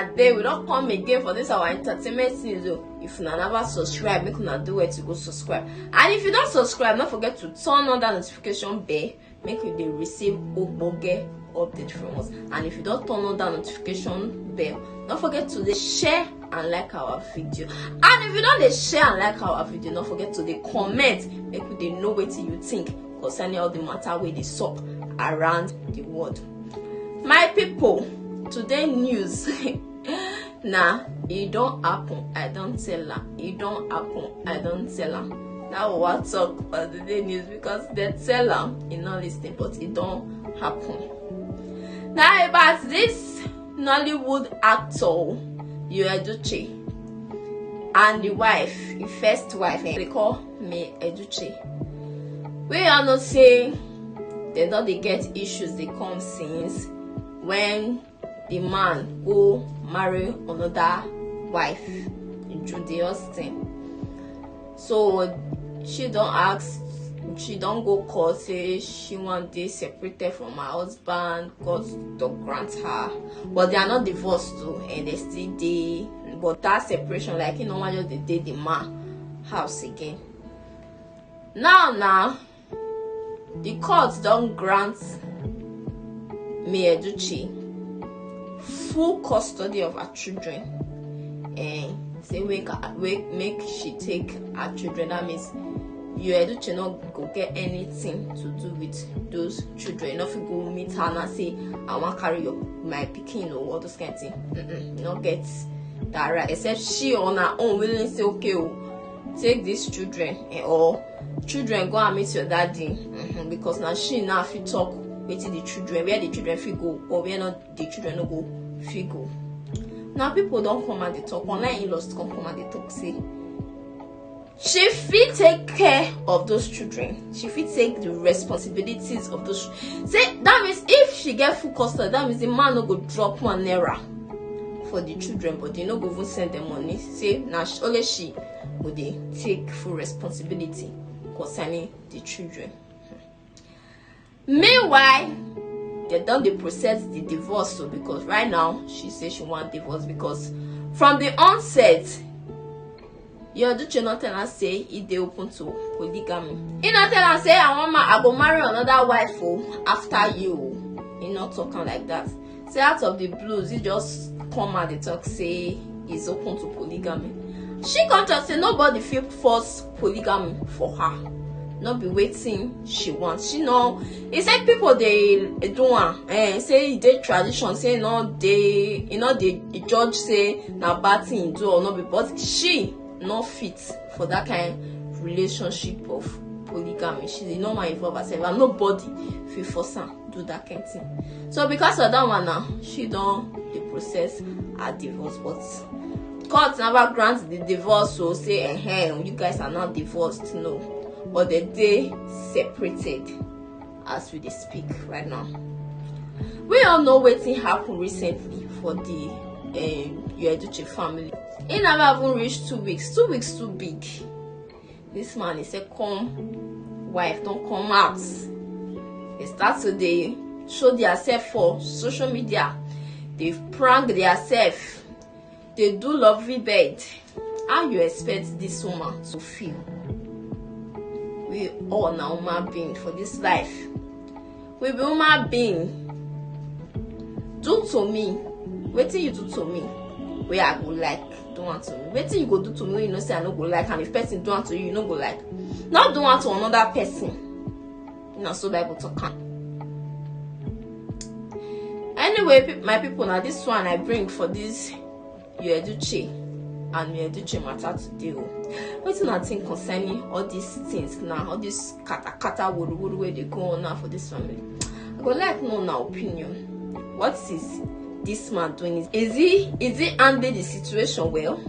una dey, we don't come again for this our entertainment news. If una never subscribe, make una do where to go subscribe. And if you don't subscribe, don't forget to turn on that notification bell, make you dey receive ogbonge update from us. And if you don't turn on that notification bell, don't forget to dey share and like our video. And if you don't dey share and like our video, don't forget to dey comment, make we dey know wetin you think concerning all the matter wey dey sup around the world. My people, today news nah, it don't happen, I don't tell her. It don't happen, I don't tell her. Now what talk about today news, because they tell her in not listening, but it don't happen. Now about this Nollywood actor Edochie and the wife, the first wife, they call May Edochie. We all know say they don't they get issues they come since when the man go marry another wife in Judy Austin. So she don't ask, she don't go court, say she want this separated from her husband, God don't grant her. But they are not divorced too, and they still dey. But that separation, like you know, just they did the man house again. Now, the court don't grant May Edochie full custody of her children, and say make she take her children. That means you Edochie not go get anything to do with those children. Not you go meet her and say I want to carry my pikin or all those kind of thing. You not get that right. Except she on her own willingly say okay, take these children, or children go and meet your daddy, because now she now fit talk with the children, where the children fit go or where not the children no go fit go. Now people don't come and they talk, online in-laws come and they talk, say she fit take care of those children, she fit take the responsibilities of those. Say that means if she get full custody, that means the man no go drop one naira for the children, but they no go even send them money. Say now only she would they take full responsibility concerning the children. Meanwhile, they done the process the divorce, so because right now she says she want divorce because from the onset Edochie not tell her say if they open to polygamy. He not tell her say I go marry another wife after you. He not talking like that. Say out of the blues, he just come and they talk say he's open to polygamy. She come to say nobody feel force polygamy for her. Not be waiting she wants. She know he said people they do one say they tradition, say no they they judge say na bad thing do or not be, but she not fit for that kind of relationship of polygamy. She did not want involve herself and nobody feel force her do that kind of thing. So because of that one now, she don't the process her divorce, but court never grants the divorce, so say you guys are not divorced, no. But they separated as we speak right now. We all know what happened recently for the Edochie family. It never even reached 2 weeks. 2 weeks too big. This man is a wife don't come out. They start to they show themselves for social media. They prank themselves. They do lovely bed. How you expect this woman to feel? We all now human being for this life. We be human being. Do to me. Wetin you do to me, where I go like, do want to me. Wetin you go do to me, you know say I no go like, and if person do want to you no go like. Not do want to another person. You know, so Bible talk. Anyway, my people, now this one I bring for this Edochie and Edochie matter today. Wetin I think concerning all these things now, all this kata wuru where they go on now for this family. I go like know now opinion. What is this man doing? Is he handling the situation well?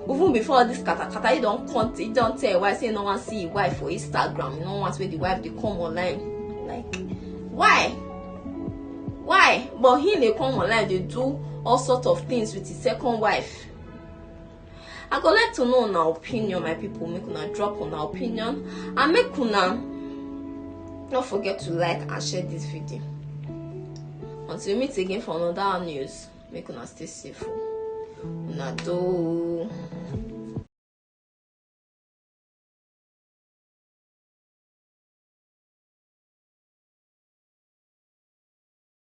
Even before this kata, he don't tell why say no one see his wife for Instagram. You know once where the wife they come online. Like why? But he they come online, they do all sorts of things with his second wife. I go like to know our opinion, my people. Make una drop on our opinion and make una not forget to like and share this video. Until we meet again for another news. make una stay safe. Una do.